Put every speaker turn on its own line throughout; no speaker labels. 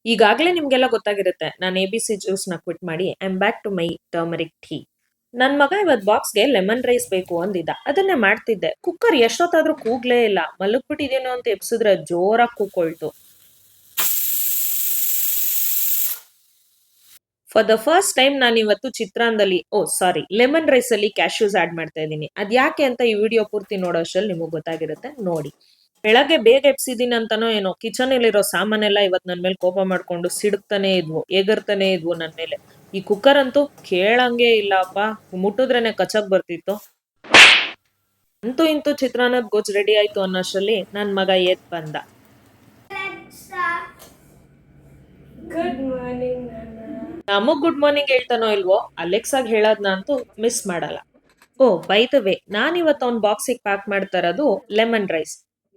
ಈಗಾಗಲೇ ನಿಮ್ಗೆಲ್ಲ ಗೊತ್ತಾಗಿರುತ್ತೆ ನಾನು ABC ಜ್ಯೂಸ್ನ ಕ್ವಿಟ್ ಮಾಡಿ I am back to my turmeric tea. ನನ್ನ ಮಗ ಇವತ್ತು ಬಾಕ್ಸ್ಗೆ ಲೆಮನ್ ರೈಸ್ ಬೇಕು ಅಂದಿದ್ದ, ಅದನ್ನೇ ಮಾಡ್ತಿದ್ದೆ. ಕುಕ್ಕರ್ ಎಷ್ಟೊತ್ತಾದ್ರೂ ಕೂಗ್ಲೇ ಇಲ್ಲ. ಮಲಗ್ಬಿಟ್ಟಿದೇನೋ ಅಂತ ಎಬ್ಸಿದ್ರೆ ಜೋರಾಗಿ ಕೂಕೊಳ್ತು. ಫಾರ್ ದ ಫಸ್ಟ್ ಟೈಮ್ ನಾನು ಇವತ್ತು ಚಿತ್ರಾನ್ನದಲ್ಲಿ ಲೆಮನ್ ರೈಸ್ ಅಲ್ಲಿ ಕ್ಯಾಶ್ಯೂಸ್ ಆಡ್ ಮಾಡ್ತಾ ಇದ್ದೀನಿ. ಅದ್ಯಾಕೆ ಅಂತ ಈ ವಿಡಿಯೋ ಪೂರ್ತಿ ನೋಡೋ ಅಷ್ಟ್ರಲ್ಲಿ ನಿಮಗೆ ಗೊತ್ತಾಗಿರುತ್ತೆ, ನೋಡಿ. ಬೆಳಗ್ಗೆ ಬೇಗ ಎಬ್ಸಿದೀನಿ ಅಂತಾನೋ ಏನೋ ಕಿಚನ್ ಅಲ್ಲಿರೋ ಸಾಮಾನೆಲ್ಲ ಇವತ್ತು ನನ್ನ ಮೇಲೆ ಕೋಪ ಮಾಡ್ಕೊಂಡು ಸಿಡುಕ್ತಾನೆ ಇದ್ವು, ಎಗರ್ತಾನೆ ಇದ್ವು ನನ್ನ ಮೇಲೆ. ಈ ಕುಕ್ಕರ್ ಅಂತೂ ಕೇಳಂಗೆ ಇಲ್ಲಪ್ಪ, ಮುಟ್ಟಿದ್ರೇನೆ ಕಚಕ್ ಬರ್ತಿತ್ತು. ಅಂತೂ ಇಂತೂ ಚಿತ್ರಾನ್ನದ ಗೊಜ್ಜು ರೆಡಿ ಆಯ್ತು ಅನ್ನೋಷ್ಟರಲ್ಲಿ ನನ್ನ ಮಗ ಎದ್ ಬಂದ. Good morning. ನಮಗ್ ಗುಡ್ ಮಾರ್ನಿಂಗ್ ಹೇಳ್ತಾನೋ ಇಲ್ವೋ, ಅಲೆಕ್ಸಾಗ್ ಹೇಳೋದ್ನ ಅಂತೂ ಮಿಸ್ ಮಾಡಲ್ಲ. ಬೈ ದ ವೇ, ನಾನಿವತ್ತು ಅವ್ನ ಬಾಕ್ಸಿಗೆ ಪ್ಯಾಕ್ ಮಾಡ್ತಾ ಇರೋದು ಲೆಮನ್ ರೈಸ್.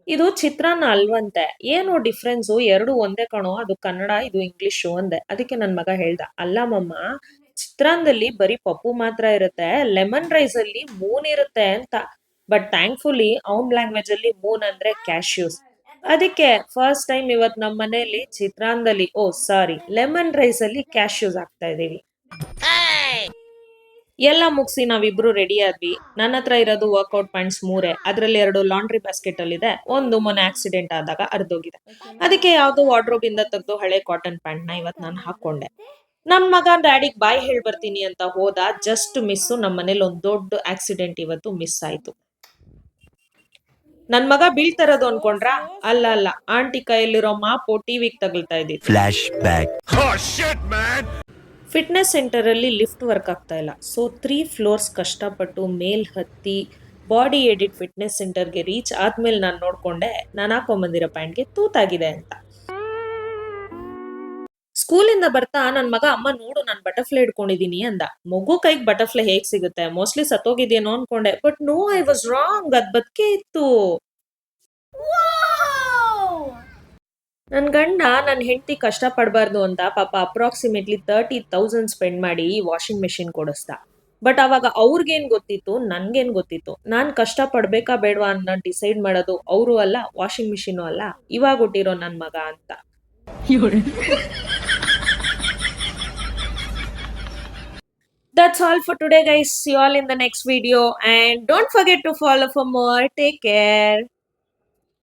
ಇದು ಚಿತ್ರಾನ್ನ ಅಲ್ವಂತೆ. ಏನು ಡಿಫ್ರೆನ್ಸು? ಎರಡು ಒಂದೇ ಕಣೋ, ಅದು ಕನ್ನಡ, ಇದು ಇಂಗ್ಲಿಷು ಅಂದೆ. ಅದಕ್ಕೆ ನನ್ ಮಗ ಹೇಳ್ದ, ಅಲ್ಲ ಮಮ್ಮ, ಚಿತ್ರಾನ್ನದಲ್ಲಿ ಬರೀ ಪಪ್ಪು ಮಾತ್ರ ಇರುತ್ತೆ, ಲೆಮನ್ ರೈಸ್ ಅಲ್ಲಿ ಮೂನ್ ಇರುತ್ತೆ ಅಂತ. ಬಟ್ ಥ್ಯಾಂಕ್ಫುಲಿ ಅವನ್ ಲ್ಯಾಂಗ್ವೇಜ್ ಅಲ್ಲಿ ಮೂನ್ ಅಂದ್ರೆ ಕ್ಯಾಶ್ಯೂಸ್. ಅದಕ್ಕೆ ಫಸ್ಟ್ ಟೈಮ್ ಇವತ್ ನಮ್ಮ ಮನೆಯಲ್ಲಿ ಚಿತ್ರಾನ್ನದಲ್ಲಿ ಲೆಮನ್ ರೈಸ್ ಅಲ್ಲಿ ಕ್ಯಾಶ್ಯೂಸ್ ಹಾಕ್ತಾ ಇದೀವಿ. ಎಲ್ಲ ಮುಗಿಸಿ ನಾವಿಬ್ರು ರೆಡಿ ಆದ್ವಿ. ನನ್ನ ಹತ್ರ ಇರೋದು ವರ್ಕೌಟ್ ಪ್ಯಾಂಟ್ಸ್ 3, ಅದ್ರಲ್ಲಿ 2 ಲಾಂಡ್ರಿ ಬಾಸ್ಕೆಟ್ ಅಲ್ಲಿ ಇದೆ. ಒಂದು ಮೊನ್ನೆ ಆಕ್ಸಿಡೆಂಟ್ ಆದಾಗ ಅರ್ಧೋಗಿದೆ. ಅದಕ್ಕೆ ಯಾವ್ದೋ ವಾರ್ಡ್ರೋಬ್ ಇಂದ ತೆಗೆದು ಹಳೆ ಕಾಟನ್ ಪ್ಯಾಂಟ್ ನ ಇವತ್ ನಾನು ಹಾಕೊಂಡೆ. ನನ್ ಮಗ ಡ್ಯಾಡಿಗ್ ಬಾಯ್ ಹೇಳ್ ಬರ್ತೀನಿ ಅಂತ ಹೋದ. ಜಸ್ಟ್ ಮಿಸ್ಸು, ನಮ್ಮ ಮನೇಲಿ ಒಂದ್ ದೊಡ್ಡ ಆಕ್ಸಿಡೆಂಟ್ ಇವತ್ತು ಮಿಸ್ ಆಯ್ತು. ನನ್ ಮಗ ಬೀಳ್ತಾರದು ಅನ್ಕೊಂಡ್ರ? ಅಲ್ಲ, ಆಂಟಿ ಕೈಯಲ್ಲಿರೋ ಮಾಪು ಟಿವಿಗೆ ತಗಲ್ತಾ ಇದ್ದಿತ್ತು. Flash back. ಫಿಟ್ನೆಸ್ ಸೆಂಟರ್ ಅಲ್ಲಿ ಲಿಫ್ಟ್ ವರ್ಕ್ ಆಗ್ತಾ ಇಲ್ಲ. ಸೊ 3 ಫ್ಲೋರ್ಸ್ ಕಷ್ಟಪಟ್ಟು ಮೇಲ್ ಹತ್ತಿ ಬಾಡಿ ಎಡಿಟ್ ಫಿಟ್ನೆಸ್ ಸೆಂಟರ್ಗೆ ರೀಚ್ ಆದ್ಮೇಲೆ ನಾನು ನೋಡ್ಕೊಂಡೆ ನಾನು ಹಾಕೊಂಬಂದಿರೋ ಪ್ಯಾಂಟ್ಗೆ ತೂತಾಗಿದೆ ಅಂತ. ಸ್ಕೂಲಿಂದ ಬರ್ತಾ ನನ್ ಮಗ, ಅಮ್ಮ ನೋಡು ನಾನು ಬಟರ್ಫ್ಲೈ ಇಟ್ಕೊಂಡಿದೀನಿ ಅಂದ. ಮಗು ಕೈಗೆ ಬಟರ್ಫ್ಲೈ ಹೇಗ್ ಸಿಗುತ್ತೆ? ಮೋಸ್ಟ್ಲಿ ಸತ್ತೋಗಿದೇನೋ ಅನ್ಕೊಂಡೆ. But no, I was wrong, ಅದ್ ಬದುಕೆ ಇತ್ತು. ನನ್ ಗಂಡ ನನ್ನ ಹೆಂಡತಿ ಕಷ್ಟ ಪಡಬಾರ್ದು ಅಂತ ಪಾಪ ಅಪ್ರಾಕ್ಸಿಮೇಟ್ಲಿ 30,000 ಸ್ಪೆಂಡ್ ಮಾಡಿ ವಾಷಿಂಗ್ ಮೆಷಿನ್ ಕೊಡಿಸ್ದ. ಬಟ್ ಅವಾಗ ಅವ್ರಿಗೇನ್ ಗೊತ್ತಿತ್ತು, ನನ್ಗೇನ್ ಗೊತ್ತಿತ್ತು? ನಾನ್ ಕಷ್ಟ ಪಡ್ಬೇಕಾ ಬೇಡವಾ ಅನ್ನೋ ಡಿಸೈಡ್ ಮಾಡೋದು ಅವರು ಅಲ್ಲ, ವಾಷಿಂಗ್ ಮಿಷಿನು ಅಲ್ಲ, ಇವಾಗ ಹುಟ್ಟಿರೋ ನನ್ ಮಗ ಅಂತ. That's all for today, guys. See you all in the next video, and don't forget to follow for more. Take care.